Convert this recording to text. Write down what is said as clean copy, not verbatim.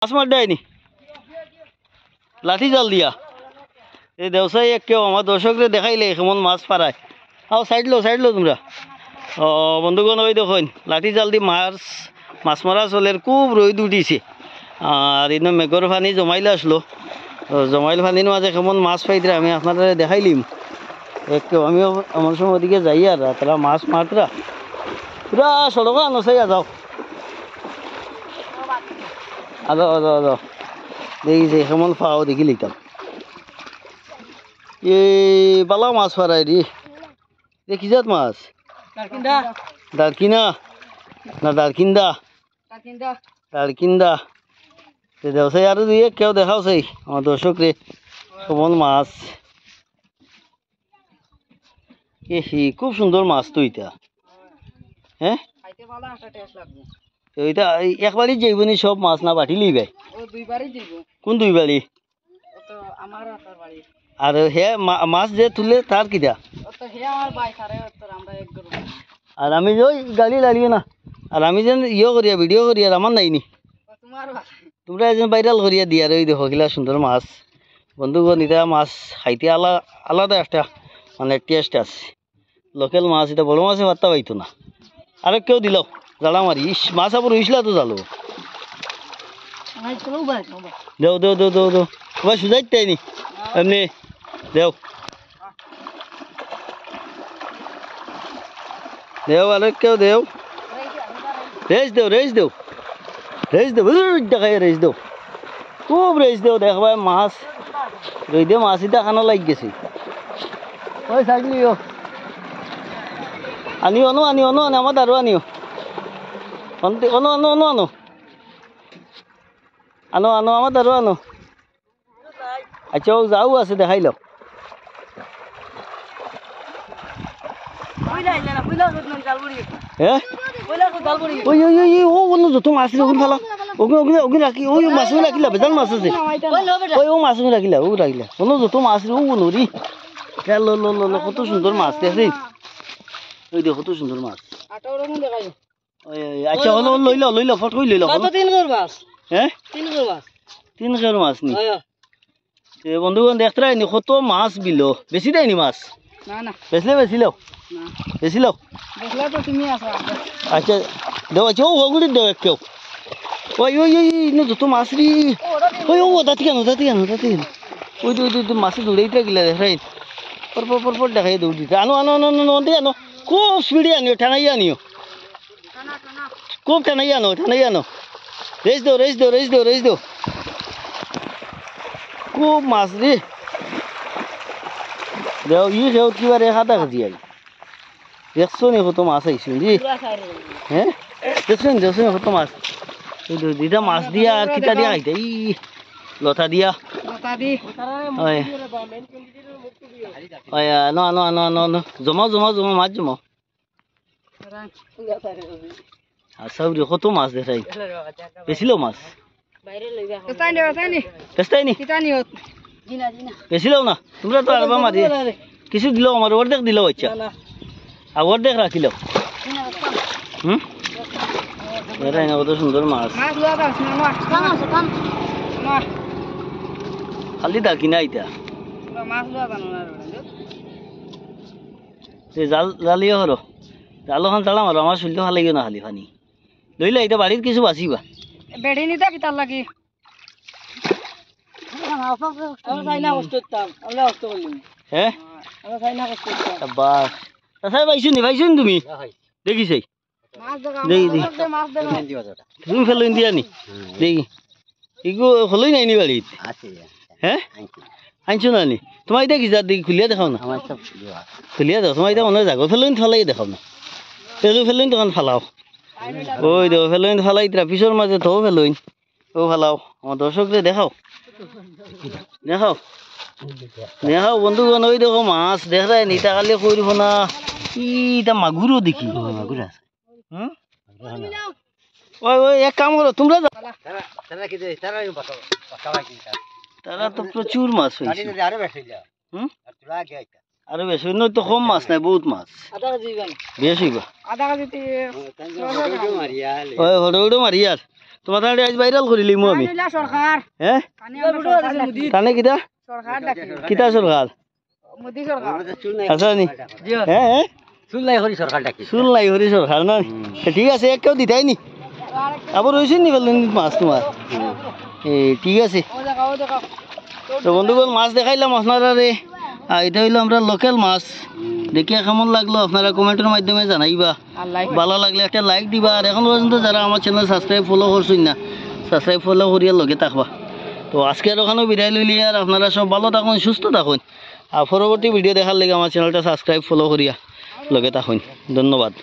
মাছ মার দেয়নি লাঠি জাল দিয়া এই দেবসায়ী কেউ আমার দর্শকরে দেখাইলে কেমন মাছ পারায় আও সাইড লো তোমরা ও বন্ধুগণ ওই দেখুন লাঠি জাল দি মাছ মারা চলের খুব রোদ উঠিছে আর এনে মেঘর পানি জমাইলে আসলো জমাইল পানির মাঝে কেমন মাছ পাইতরা আমি আপনাদের দেখাইলিম কেউ আমিও আমার সময় ওদিকে যাই আর তারা মাছ মারতরা পুরা সড়ক নসাইয়া যাও আদো দেখিছে কেমন পাও দেখি লিখতাম বালা মাছ পারাই রে দেখি যাত মাছ দারকিনা না দারকিন্দা দেওসাই আর দুই কেউ দেখাও সেই আমার দর্শক রে কেমন মাছ খুব সুন্দর মাছ তো এটা হ্যাঁ ওইটা একবারই যাইবনি সব মাছ না বাটি লিবে কোন দুই বাড়ি আর হে মাছ যে তুলে তার কিটা আর আমি যে গাড়ি লাগিয়ে না আর আমি যেন করিয়া ভিডিও করিয়া আমার নাইনি তোমরা এজন ভাইরাল করিয়া দিয়া ওই দেখো গিলা সুন্দর মাছ বন্ধুগণ এটা মাছ খাইতে আলাদা একটা মানে টেস্ট আছে লোকাল মাছ এটা বড় মাছে ভাতটা পাইতো না আর কেউ দিল জ্বালা মারি মাছ আবার উইসলা তো জালো দেও ভাই সুজাই তাইনি এমনি দেও আর কেউ দেও রেস দেও দেখাই রেস দেও খুব রেস দেও দেখবা মাছ রই দিয়ে মাছ এটা খানা লাগ গেছে ওই সাইড নিও আনিও আমার দারু আনিও আনো আমার দারু আনো আচ্ছা ও যাও আছে দেখাইল হ্যাঁ ওই যত মাছ ওগুন ফেলা ওগুন রাখি ওই মাছ রাখিলা বেজাল মাছ আছে ওই ও মাছ রাখিলা কোনো যত মাছ ও নরি লো কত সুন্দর মাছ দেখছি ওই দেখো কত সুন্দর মাছ আচ্ছা হলো লইল ফট কই লইল হ্যাঁ 3 কেজি মাছ নি বন্ধুগণ দেখতে নি কত মাছ বিলো বেশি দেয়নি মাছ বেশি লাও আচ্ছা দেও আচ্ছা ও ওগুলি দেও কেউ ওই যত মাছ রি ওই ও দাঁতি কেন ওই মাছ দৌড়াইতে গেলে দেখাই পর দেখাই দৌড়িতে আনো খুব স্পিডে আনিও আনিও খুব টানাই আনো রেস দেও খুব মাছ রে দেও খেও কিবা রেখাটা খাজি আই দেখছো নি কত মাছ আইছিল জি হ্যাঁ দেখছো কত মাছ দুইটা মাছ দিয়া আর কিটা দিয়া খাইতে লতা দিয়া আনো জমা মাছ জমা আচ্ছা কত মাছ দেখাই বেছিল মাছ বেছিল না তোমরা তো আরবা মারি কিছু দিল আমার অর্ধেক দিল আচ্ছা আর অর্ধেক রাখিল কত সুন্দর মাছ খালি ডাকি না এটা জালিও হর জালখান চালাম আর আমার শরীর ভাল লাগিও না খালি পানি লইলে এটা বাড়ির কিছু বাঁচিবা বেড়ি নিতে পিতার লাগি হ্যাঁ পাইছো নি তুমি দেখিছাই তুমি ফেলো দিয়া নি দেখি এগু হলই নাই নি বাড়িত হ্যাঁ আনছো না নি তোমার এটা কি যা দেখি খুলিয়া দেখাও না খুলিয়া দাও তোমার এটা মনে জাগো ফেলোইন ফেলাই দেখাও না ফেলোইন তখন ফালাও ওই দেখো ফেলোইন ফালাই পিছর মাঝে তো ফেলোইন ও ফালাও আমার দর্শকরে দেখাও বন্ধুগণ ওই দেখো মাছ দেখায় নিতা কালে করব না ইটা মাগুরও দেখি মাগুর আছে ওই এক কাম করো তোমরা তারা তো প্রচুর মাছ হয়েছে আরো বেশি নয় তো কম মাছ নাই বহুত মাছ বেশ হইবা হড়ে মারি আর তোমার তাহলে আজ ভাইরাল করিলি মু আমি সরকার হ্যাঁ মোদি তানে কিতা সরকার ডাকে কিতা সরকার মোদি সরকার আচ্ছা নি হ্যাঁ হ্যাঁ শুনলাই হরি সরকার ডাকি শুন লাই হরি সরকার না ঠিক আছে এক কেউ দিতাই নি আবার রয়েছে নি বললেন মাছ তোমার ঠিক আছে ও দেখা তো বন্ধুগণ মাছ দেখাইলাম আপনারা রে এটা হইলো আমরা লোকাল মাছ দেখে কেমন লাগলো আপনারা কমেন্টের মাধ্যমে জানাইবা আল্লাহ ভালো লাগলে একটা লাইক দিবা আর এখন পর্যন্ত যারা আমার চ্যানেল সাবস্ক্রাইব ফলো করছেন না সাবস্ক্রাইব ফলো করিয়া লগে থাকবা তো আজকের ওখানেও বিদায় লইলি আর আপনারা সব ভালো থাকুন সুস্থ থাকুন আর পরবর্তী ভিডিও দেখার লেগে আমার চ্যানেলটা সাবস্ক্রাইব ফলো করিয়া লগে থাকুন ধন্যবাদ।